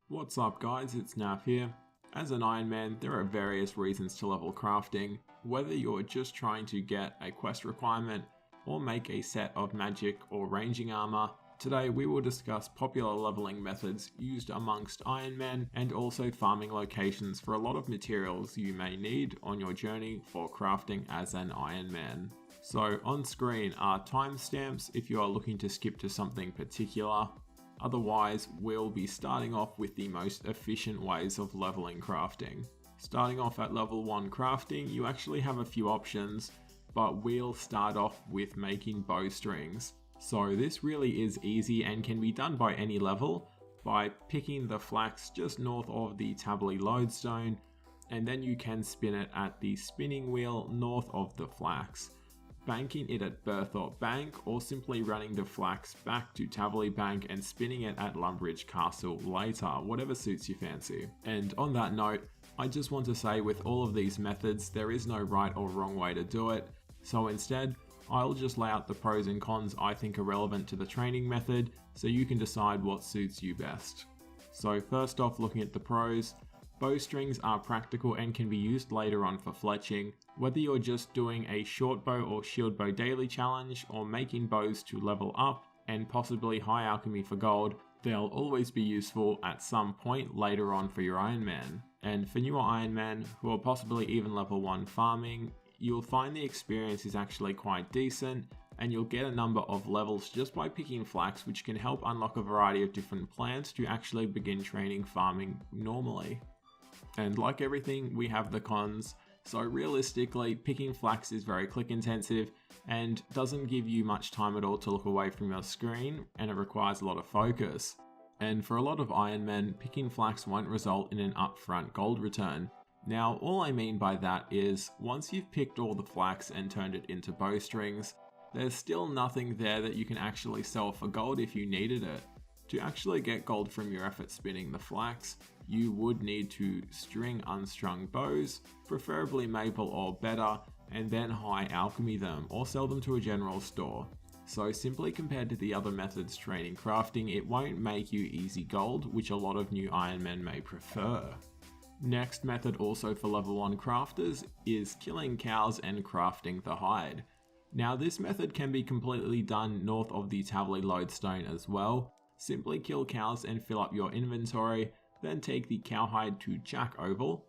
What's up guys, it's Nav here. As an Ironman, there are various reasons to level crafting, whether you're just trying to get a quest requirement or make a set of magic or ranging armor. Today we will discuss popular leveling methods used amongst Ironmen and also farming locations for a lot of materials you may need on your journey for crafting as an Ironman. So on screen are timestamps if you are looking to skip to something particular. Otherwise, we'll be starting off with the most efficient ways of leveling crafting. Starting off at level 1 crafting, you actually have a few options, but we'll start off with making bowstrings. So this really is easy and can be done by any level by picking the flax just north of the Tabbly lodestone, and then you can spin it at the spinning wheel north of the flax. Banking it at Berthorpe Bank, or simply running the flax back to Tabbly Bank and spinning it at Lumbridge Castle later, whatever suits your fancy. And on that note, I just want to say with all of these methods, there is no right or wrong way to do it, so instead, I'll just lay out the pros and cons I think are relevant to the training method, so you can decide what suits you best. So first off, looking at the pros, bowstrings are practical and can be used later on for fletching. Whether you're just doing a short bow or shield bow daily challenge or making bows to level up and possibly high alchemy for gold, they'll always be useful at some point later on for your Ironman. And for newer Ironman who are possibly even level 1 farming, you'll find the experience is actually quite decent and you'll get a number of levels just by picking flax, which can help unlock a variety of different plants to actually begin training farming normally. And like everything, we have the cons. So realistically, picking flax is very click intensive and doesn't give you much time at all to look away from your screen, and it requires a lot of focus. And for a lot of Ironmen, picking flax won't result in an upfront gold return. Now, all I mean by that is, once you've picked all the flax and turned it into bowstrings, there's still nothing there that you can actually sell for gold if you needed it. To actually get gold from your effort spinning the flax, you would need to string unstrung bows, preferably maple or better, and then high alchemy them or sell them to a general store. So simply compared to the other methods training crafting, it won't make you easy gold, which a lot of new Ironmen may prefer. Next method also for level 1 crafters is killing cows and crafting the hide. Now this method can be completely done north of the Tabbly lodestone as well. Simply kill cows and fill up your inventory, then take the cowhide to Jack Oval,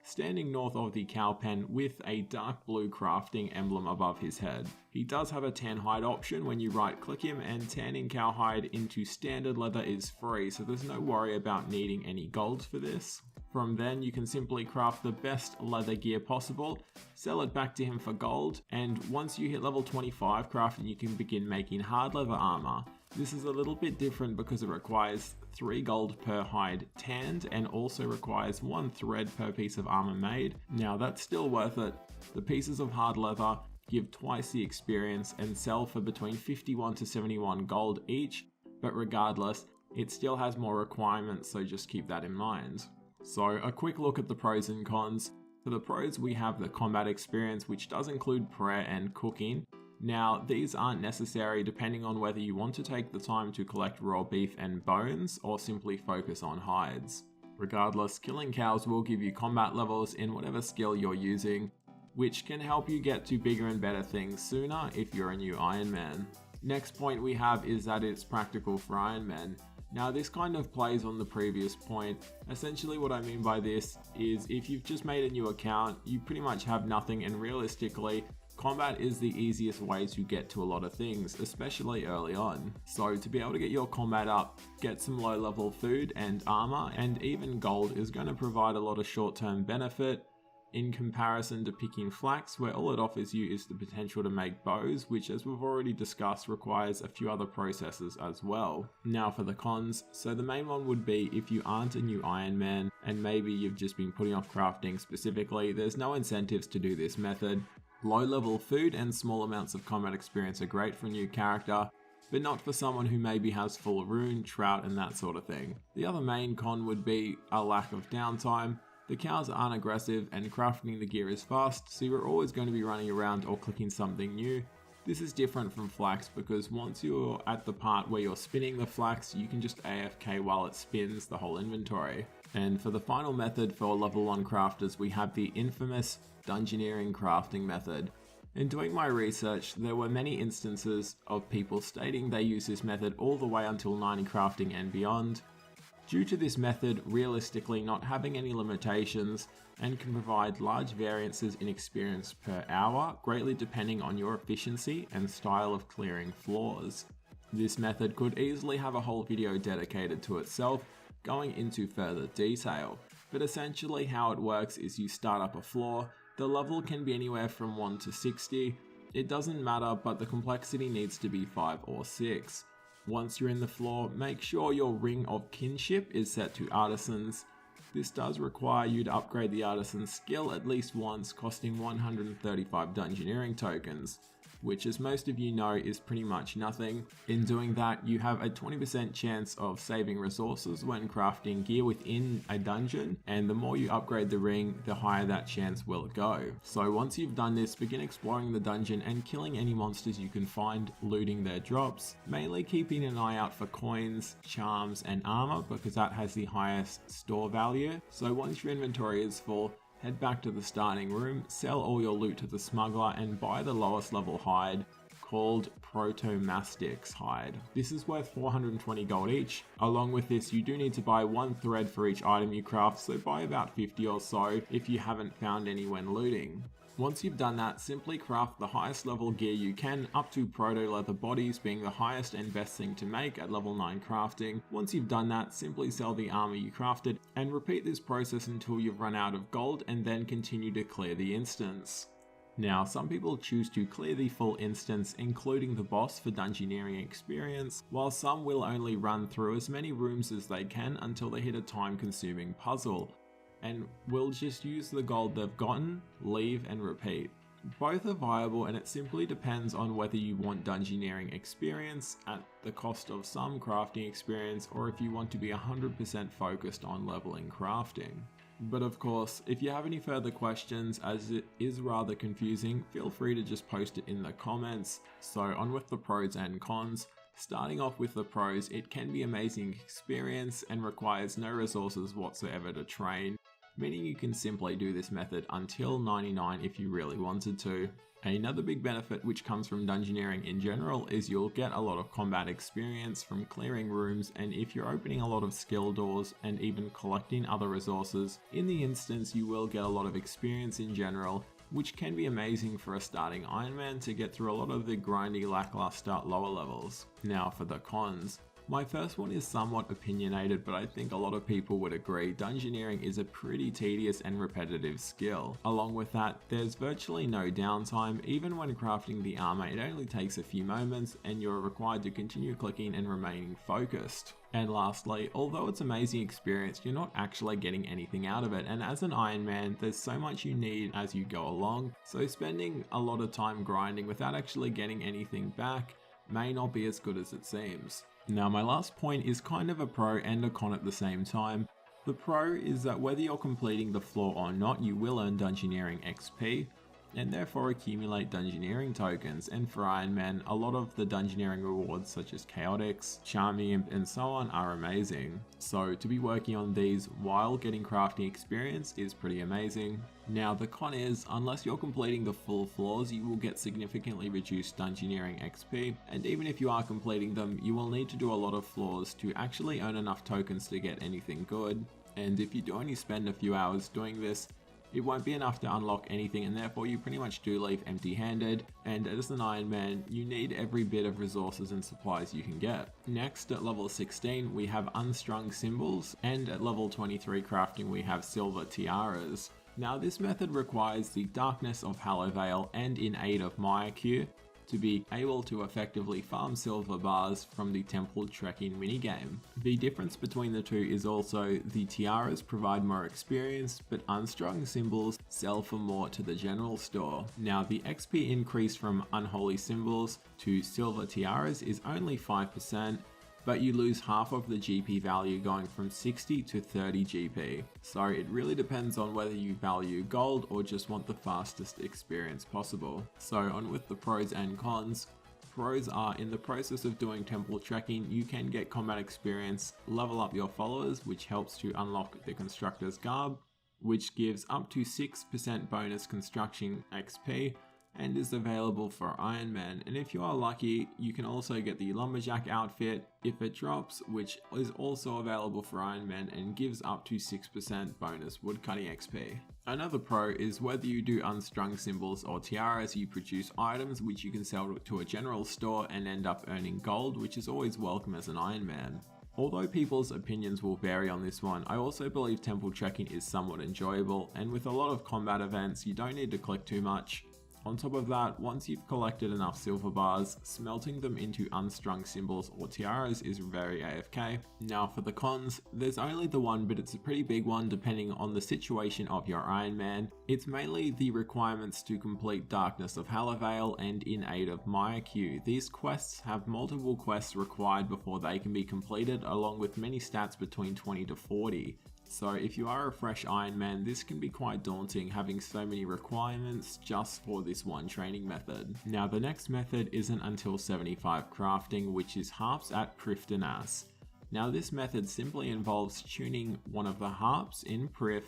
standing north of the cow pen with a dark blue crafting emblem above his head. He does have a tan hide option when you right click him, and tanning cowhide into standard leather is free, so there's no worry about needing any gold for this. From then you can simply craft the best leather gear possible, sell it back to him for gold, and once you hit level 25 crafting you can begin making hard leather armor. This is a little bit different because it requires 3 gold per hide tanned and also requires 1 thread per piece of armor made. Now that's still worth it. The pieces of hard leather give twice the experience and sell for between 51 to 71 gold each, but regardless, it still has more requirements, so just keep that in mind. So a quick look at the pros and cons. For the pros we have the combat experience, which does include prayer and cooking. Now these aren't necessary depending on whether you want to take the time to collect raw beef and bones or simply focus on hides. Regardless, killing cows will give you combat levels in whatever skill you're using, which can help you get to bigger and better things sooner if you're a new Ironman. Next point we have is that it's practical for Ironmen. Now this kind of plays on the previous point. Essentially what I mean by this is if you've just made a new account, you pretty much have nothing, and realistically, combat is the easiest way to get to a lot of things, especially early on. So to be able to get your combat up, get some low level food and armor, and even gold is going to provide a lot of short term benefit, in comparison to picking flax, where all it offers you is the potential to make bows, which as we've already discussed requires a few other processes as well. Now for the cons, so the main one would be if you aren't a new Ironman and maybe you've just been putting off crafting specifically, there's no incentives to do this method. Low level food and small amounts of combat experience are great for a new character, but not for someone who maybe has full rune, trout and that sort of thing. The other main con would be a lack of downtime. The cows aren't aggressive and crafting the gear is fast, so you're always going to be running around or clicking something new, This is different from flax because once you're at the part where you're spinning the flax, you can just AFK while it spins the whole inventory. And for the final method for level 1 crafters, we have the infamous Dungeoneering crafting method. In doing my research, there were many instances of people stating they use this method all the way until 90 crafting and beyond. Due to this method realistically not having any limitations and can provide large variances in experience per hour, greatly depending on your efficiency and style of clearing floors. This method could easily have a whole video dedicated to itself, going into further detail, but essentially how it works is you start up a floor. The level can be anywhere from 1 to 60, it doesn't matter, but the complexity needs to be 5 or 6. Once you're in the floor, make sure your ring of kinship is set to artisans. This does require you to upgrade the artisan skill at least once, costing 135 Dungeoneering tokens, which as most of you know is pretty much nothing. In doing that, you have a 20% chance of saving resources when crafting gear within a dungeon, and the more you upgrade the ring, the higher that chance will go. So once you've done this, begin exploring the dungeon and killing any monsters you can find, looting their drops, mainly keeping an eye out for coins, charms and armor because that has the highest store value. So once your inventory is full, head back to the starting room, sell all your loot to the smuggler and buy the lowest level hide called Protomastix hide. This is worth 420 gold each. Along with this, you do need to buy 1 thread for each item you craft, so buy about 50 or so if you haven't found any when looting. Once you've done that, simply craft the highest level gear you can up to proto leather bodies being the highest and best thing to make at level 9 crafting. Once you've done that, simply sell the armor you crafted and repeat this process until you've run out of gold and then continue to clear the instance. Now, some people choose to clear the full instance, including the boss for Dungeoneering experience, while some will only run through as many rooms as they can until they hit a time-consuming puzzle, and will just use the gold they've gotten, leave and repeat. Both are viable, and it simply depends on whether you want Dungeoneering experience at the cost of some crafting experience, or if you want to be 100% focused on leveling crafting. But of course, if you have any further questions, as it is rather confusing, feel free to just post it in the comments. So on with the pros and cons. Starting off with the pros, it can be amazing experience and requires no resources whatsoever to train, meaning you can simply do this method until 99 if you really wanted to. Another big benefit which comes from Dungeoneering in general is you'll get a lot of combat experience from clearing rooms, and if you're opening a lot of skill doors and even collecting other resources, in the instance you will get a lot of experience in general, which can be amazing for a starting Ironman to get through a lot of the grindy, lackluster lower levels. Now for the cons. My first one is somewhat opinionated, but I think a lot of people would agree. Dungeoneering is a pretty tedious and repetitive skill. Along with that, there's virtually no downtime. Even when crafting the armor, it only takes a few moments and you're required to continue clicking and remaining focused. And lastly, although it's an amazing experience, you're not actually getting anything out of it, and as an Ironman, there's so much you need as you go along, so spending a lot of time grinding without actually getting anything back may not be as good as it seems. Now my last point is kind of a pro and a con at the same time. The pro is that whether you're completing the floor or not, you will earn Dungeoneering XP, and therefore accumulate Dungeoneering tokens, and for Ironman, a lot of the Dungeoneering rewards such as Chaotix, Charming Imp and so on are amazing. So to be working on these while getting crafting experience is pretty amazing. Now the con is, unless you're completing the full floors, you will get significantly reduced Dungeoneering XP, and even if you are completing them, you will need to do a lot of floors to actually earn enough tokens to get anything good, and if you do only spend a few hours doing this, it won't be enough to unlock anything, and therefore you pretty much do leave empty-handed, and as an Ironman, you need every bit of resources and supplies you can get. Next, at level 16, we have Unstrung symbols, and at level 23 crafting we have silver tiaras. Now this method requires the darkness of Hallowvale and in aid of Myakyu to be able to effectively farm silver bars from the temple trekking minigame. The difference between the two is also the tiaras provide more experience, but unstrung symbols sell for more to the general store. Now the XP increase from unholy symbols to silver tiaras is only 5%, but you lose half of the GP value, going from 60 to 30 GP. So it really depends on whether you value gold or just want the fastest experience possible. So on with the pros and cons. Pros are, in the process of doing temple trekking, you can get combat experience, level up your followers, which helps to unlock the constructor's garb, which gives up to 6% bonus construction XP, and is available for Ironman. And if you are lucky, you can also get the lumberjack outfit if it drops, which is also available for Ironman and gives up to 6% bonus woodcutting XP. Another pro is whether you do unstrung symbols or tiaras, you produce items which you can sell to a general store and end up earning gold, which is always welcome as an Ironman. Although people's opinions will vary on this one, I also believe temple trekking is somewhat enjoyable, and with a lot of combat events, you don't need to click too much. On top of that, once you've collected enough silver bars, smelting them into unstrung symbols or tiaras is very AFK. Now for the cons, there's only the one, but it's a pretty big one depending on the situation of your Ironman. It's mainly the requirements to complete Darkness of Halavale and In Aid of Myaku. These quests have multiple quests required before they can be completed, along with many stats between 20 to 40. So if you are a fresh Ironman, this can be quite daunting having so many requirements just for this one training method. Now the next method isn't until 75 crafting, which is Harps at Prifddinas. Now this method simply involves tuning one of the harps in Prif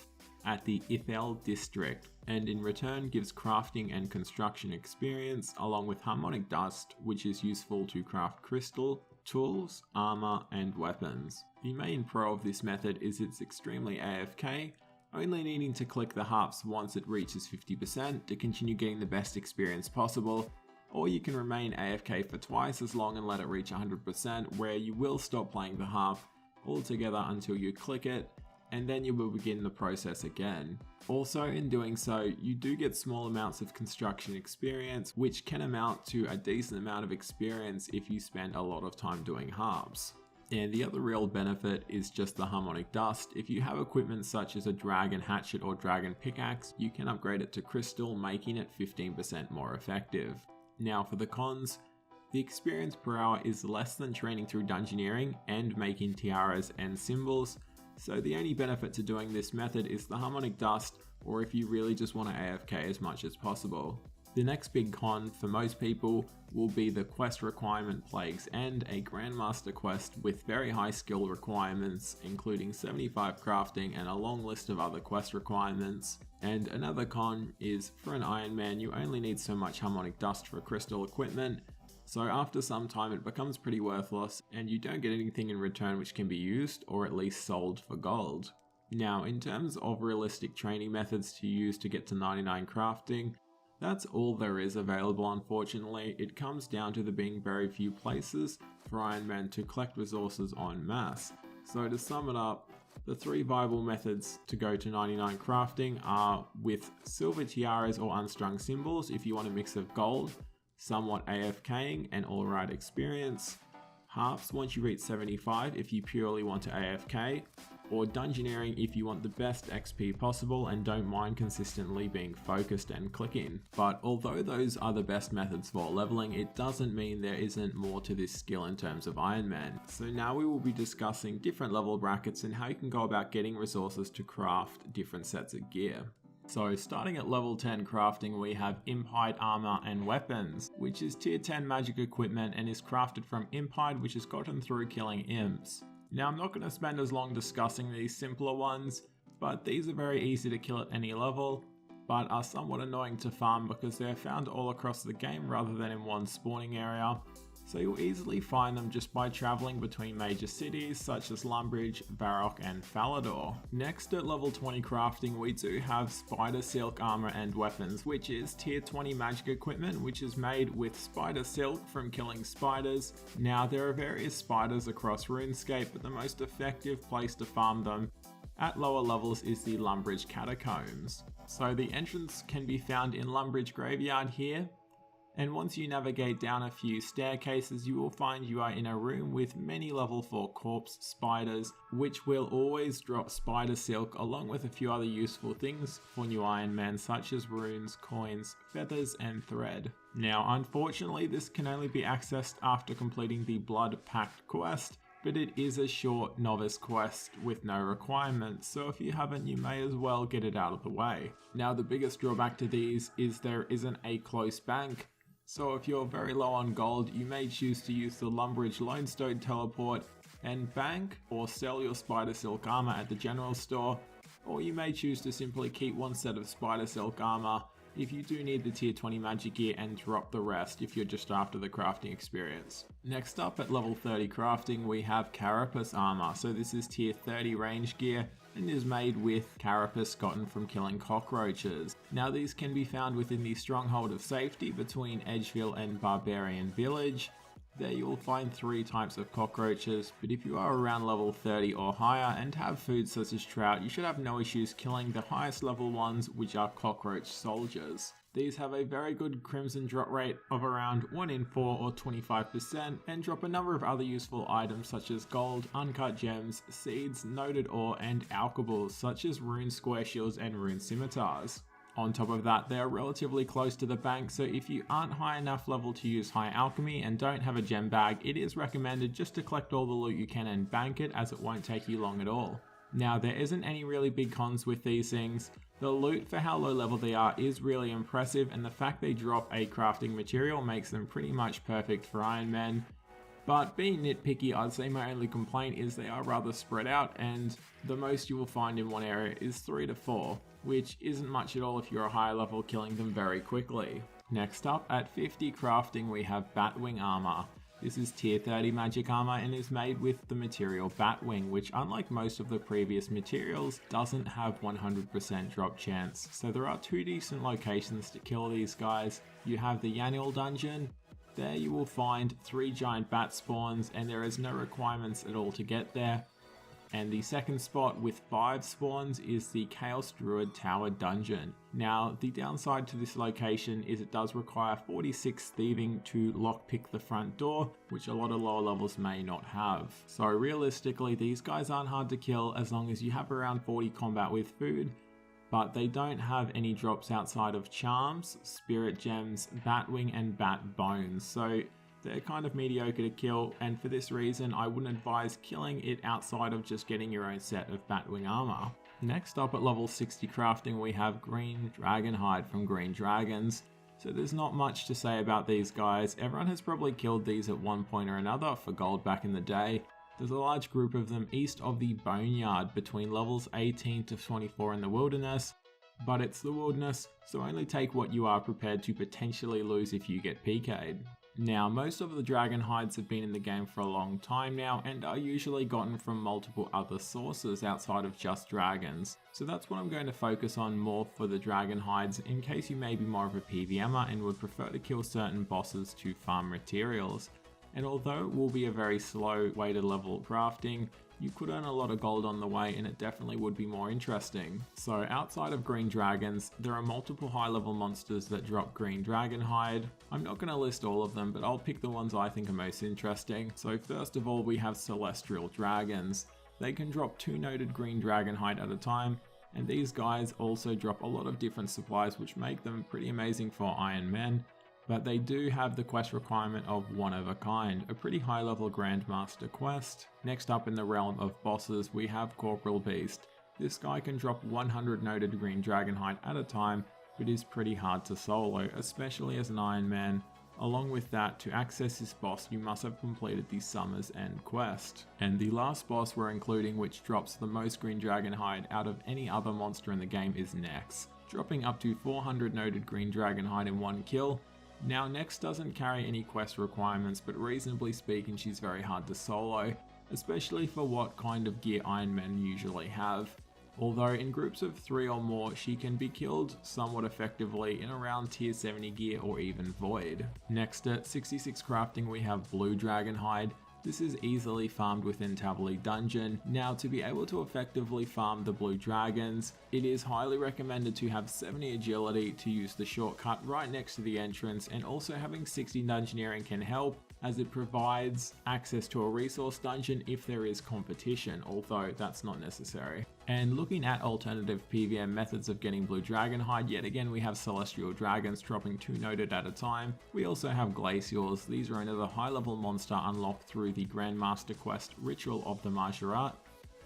at the Ithel district, and in return gives crafting and construction experience along with harmonic dust, which is useful to craft crystal, tools, armor, and weapons. The main pro of this method is it's extremely AFK, only needing to click the harps once it reaches 50% to continue getting the best experience possible, or you can remain AFK for twice as long and let it reach 100%, where you will stop playing the harp altogether until you click it, and then you will begin the process again. Also, in doing so, you do get small amounts of construction experience, which can amount to a decent amount of experience if you spend a lot of time doing harps. And the other real benefit is just the harmonic dust. If you have equipment such as a dragon hatchet or dragon pickaxe, you can upgrade it to crystal, making it 15% more effective. Now for the cons, the experience per hour is less than training through Dungeoneering and making tiaras and symbols, so the only benefit to doing this method is the harmonic dust, or if you really just want to AFK as much as possible. The next big con for most people will be the quest requirement plagues and a Grandmaster quest with very high skill requirements, including 75 crafting and a long list of other quest requirements. And another con is, for an Ironman, you only need so much harmonic dust for crystal equipment, so after some time it becomes pretty worthless and you don't get anything in return which can be used or at least sold for gold. Now in terms of realistic training methods to use to get to 99 crafting, that's all there is available unfortunately. It comes down to there being very few places for Ironman to collect resources en masse. So to sum it up, the three viable methods to go to 99 crafting are with silver tiaras or unstrung symbols if you want a mix of gold, somewhat AFKing and alright experience, harps once you reach 75 if you purely want to AFK, or Dungeoneering if you want the best XP possible and don't mind consistently being focused and clicking. But although those are the best methods for leveling, it doesn't mean there isn't more to this skill in terms of Ironman. So now we will be discussing different level brackets and how you can go about getting resources to craft different sets of gear. So starting at level 10 crafting, we have Imphide armor and weapons, which is tier 10 magic equipment and is crafted from Imphide, which is gotten through killing imps. Now I'm not going to spend as long discussing these simpler ones, but these are very easy to kill at any level, but are somewhat annoying to farm because they're found all across the game rather than in one spawning area. So you'll easily find them just by travelling between major cities such as Lumbridge, Varrock and Falador. Next at level 20 crafting we do have Spider Silk armor and weapons, which is tier 20 magic equipment which is made with spider silk from killing spiders. Now there are various spiders across Runescape, but the most effective place to farm them at lower levels is the Lumbridge catacombs. So the entrance can be found in Lumbridge Graveyard here. And once you navigate down a few staircases, you will find you are in a room with many level 4 corpse spiders, which will always drop spider silk along with a few other useful things for new Ironman such as runes, coins, feathers and thread. Now unfortunately this can only be accessed after completing the Blood Pact quest, but it is a short novice quest with no requirements, so if you haven't, you may as well get it out of the way. Now, the biggest drawback to these is there isn't a close bank, so if you're very low on gold, you may choose to use the Lumbridge Lonestone teleport and bank or sell your Spider Silk armor at the general store, or you may choose to simply keep one set of Spider Silk armor if you do need the tier 20 magic gear and drop the rest if you're just after the crafting experience. Next up at level 30 crafting, we have Carapace armor. So this is tier 30 range gear and is made with Carapace gotten from killing cockroaches. Now these can be found within the Stronghold of Safety between Edgeville and Barbarian Village. There you will find 3 types of cockroaches, but if you are around level 30 or higher and have food such as trout, you should have no issues killing the highest level ones, which are cockroach soldiers. These have a very good crimson drop rate of around 1 in 4 or 25% and drop a number of other useful items such as gold, uncut gems, seeds, noted ore and alchables such as rune square shields and rune scimitars. On top of that, they are relatively close to the bank, so if you aren't high enough level to use high alchemy and don't have a gem bag, it is recommended just to collect all the loot you can and bank it, as it won't take you long at all. Now, there isn't any really big cons with these things. The loot for how low level they are is really impressive, and the fact they drop a crafting material makes them pretty much perfect for Iron Man. But being nitpicky, I'd say my only complaint is they are rather spread out, and the most you will find in one area is 3 to 4, which isn't much at all if you're a higher level, killing them very quickly. Next up, at 50 crafting, we have Batwing armor. This is tier 30 magic armor and is made with the material Batwing, which unlike most of the previous materials, doesn't have 100% drop chance. So there are 2 decent locations to kill these guys. You have the Yanil dungeon. There you will find 3 giant bat spawns and there is no requirements at all to get there. And the second spot with 5 spawns is the Chaos Druid Tower dungeon. Now, the downside to this location is it does require 46 thieving to lockpick the front door, which a lot of lower levels may not have. So realistically, these guys aren't hard to kill as long as you have around 40 combat with food, but they don't have any drops outside of charms, spirit gems, batwing and bat bones. So they're kind of mediocre to kill, and for this reason I wouldn't advise killing it outside of just getting your own set of Batwing armor. Next up at level 60 crafting, we have green dragonhide from Green Dragons. So there's not much to say about these guys. Everyone has probably killed these at one point or another for gold back in the day. There's a large group of them east of the Boneyard between levels 18 to 24 in the wilderness, but it's the wilderness, so only take what you are prepared to potentially lose if you get PK'd. Now, most of the dragon hides have been in the game for a long time now and are usually gotten from multiple other sources outside of just dragons. So that's what I'm going to focus on more for the dragon hides in case you may be more of a PvMer and would prefer to kill certain bosses to farm materials. And although it will be a very slow way to level crafting, you could earn a lot of gold on the way and it definitely would be more interesting. So outside of green dragons, there are multiple high level monsters that drop green dragon hide. I'm not going to list all of them, but I'll pick the ones I think are most interesting. So first of all, we have celestial dragons. They can drop 2 noted green dragon hide at a time, and these guys also drop a lot of different supplies which make them pretty amazing for Iron Man. But they do have the quest requirement of one of a kind, a pretty high level Grandmaster quest. Next up in the realm of bosses, we have Corporal Beast. This guy can drop 100 noted green dragonhide at a time, but is pretty hard to solo, especially as an Iron Man. Along with that, to access this boss, you must have completed the Summer's End quest. And the last boss we're including, which drops the most green dragonhide out of any other monster in the game, is Nex, dropping up to 400 noted green dragonhide in one kill. Now, Nex doesn't carry any quest requirements, but reasonably speaking she's very hard to solo, especially for what kind of gear Iron Men usually have. Although in groups of 3 or more she can be killed somewhat effectively in around tier 70 gear or even void. Next at 66 crafting we have Blue Dragonhide. This is easily farmed within Taverley Dungeon. Now, to be able to effectively farm the blue dragons, it is highly recommended to have 70 agility to use the shortcut right next to the entrance, and also having 60 Dungeoneering can help, as it provides access to a resource dungeon if there is competition, although that's not necessary. And looking at alternative PvM methods of getting blue dragonhide, yet again we have celestial dragons dropping 2 noted at a time. We also have glacials. These are another high level monster unlocked through the Grandmaster quest Ritual of the Majorat,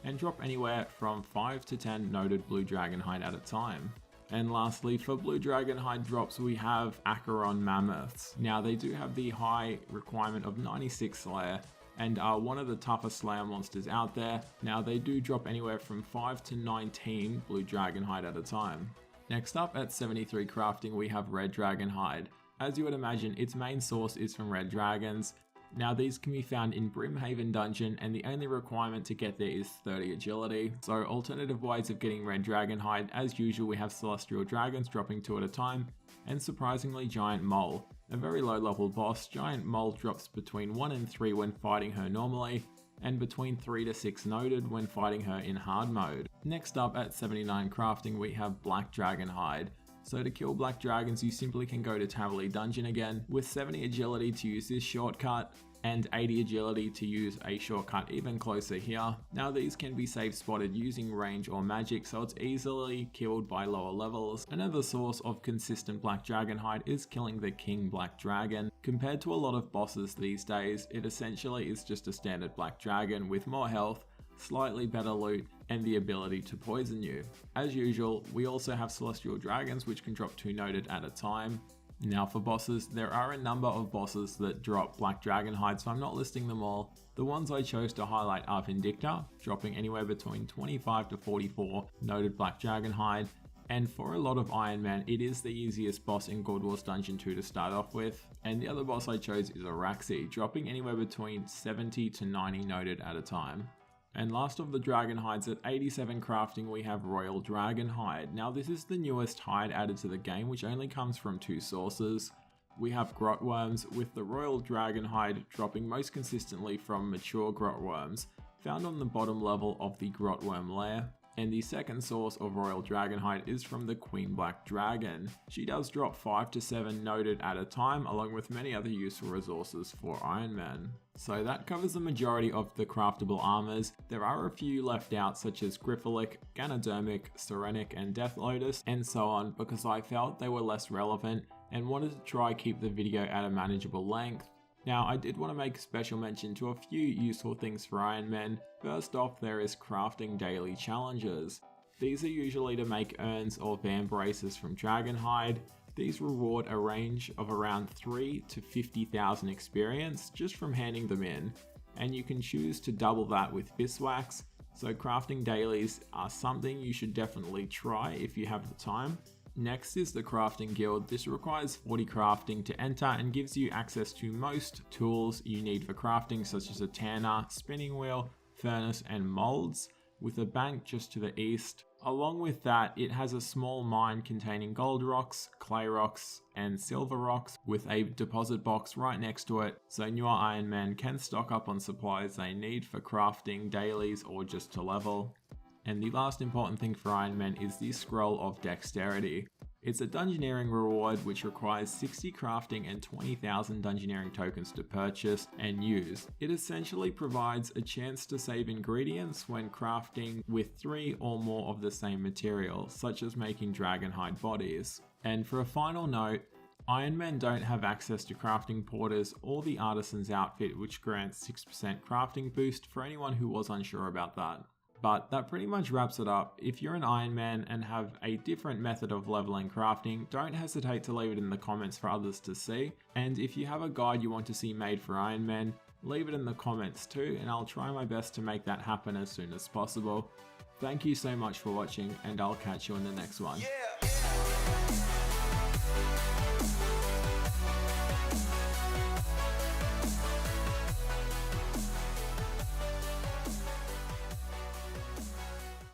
and drop anywhere from 5 to 10 noted blue dragonhide at a time. And lastly, for blue dragonhide drops, we have Acheron mammoths. Now they do have the high requirement of 96 Slayer and are one of the toughest Slayer monsters out there. Now they do drop anywhere from 5 to 19 blue dragonhide at a time. Next up at 73 crafting, we have red dragonhide. As you would imagine, its main source is from red dragons. Now these can be found in Brimhaven dungeon, and the only requirement to get there is 30 agility. So alternative ways of getting red dragonhide, as usual we have celestial dragons dropping 2 at a time, and surprisingly giant mole. A very low level boss, giant mole drops between 1 and 3 when fighting her normally, and between 3 to 6 noted when fighting her in hard mode. Next up at 79 crafting, we have black dragonhide. So to kill black dragons, you simply can go to Tavily Dungeon again, with 70 agility to use this shortcut, and 80 agility to use a shortcut even closer here. Now these can be safe spotted using range or magic, so it's easily killed by lower levels. Another source of consistent black dragonhide is killing the king black dragon. Compared to a lot of bosses these days, it essentially is just a standard black dragon with more health, slightly better loot, and the ability to poison you. As usual, we also have celestial dragons which can drop 2 noted at a time. Now for bosses, there are a number of bosses that drop black dragonhide, so I'm not listing them all. The ones I chose to highlight are Vindicta, dropping anywhere between 25 to 44 noted black dragonhide. And for a lot of Ironman, it is the easiest boss in Guild Wars Dungeon 2 to start off with. And the other boss I chose is Araxi, dropping anywhere between 70 to 90 noted at a time. And last of the dragonhides at 87 crafting, we have Royal Dragonhide. Now this is the newest hide added to the game, which only comes from 2 sources. We have grotworms, with the Royal Dragonhide dropping most consistently from mature grotworms, found on the bottom level of the grotworm lair. And the second source of Royal Dragonhide is from the Queen Black Dragon. She does drop 5 to 7 noted at a time, along with many other useful resources for Ironman. So that covers the majority of the craftable armors. There are a few left out, such as Grypholic, Ganodermic, Serenic, and Death Lotus, and so on, because I felt they were less relevant and wanted to try keep the video at a manageable length. Now, I did want to make a special mention to a few useful things for Ironman. First off, there is crafting daily challenges. These are usually to make urns or vambraces from dragonhide. These reward a range of around 3 to 50,000 experience just from handing them in, and you can choose to double that with Biswax, so crafting dailies are something you should definitely try if you have the time. Next is the Crafting Guild. This requires 40 crafting to enter and gives you access to most tools you need for crafting, such as a tanner, spinning wheel, furnace, and molds, with a bank just to the east. Along with that, it has a small mine containing gold rocks, clay rocks, and silver rocks, with a deposit box right next to it, so newer Ironmen can stock up on supplies they need for crafting dailies or just to level. And the last important thing for Ironman is the Scroll of Dexterity. It's a Dungeoneering reward which requires 60 crafting and 20,000 Dungeoneering tokens to purchase and use. It essentially provides a chance to save ingredients when crafting with 3 or more of the same material, such as making dragonhide bodies. And for a final note, Ironmen don't have access to crafting porters or the artisan's outfit, which grants 6% crafting boost for anyone who was unsure about that. But that pretty much wraps it up. If you're an Ironman and have a different method of leveling crafting, don't hesitate to leave it in the comments for others to see. And if you have a guide you want to see made for Ironman, leave it in the comments too, and I'll try my best to make that happen as soon as possible. Thank you so much for watching, and I'll catch you in the next one. Yeah.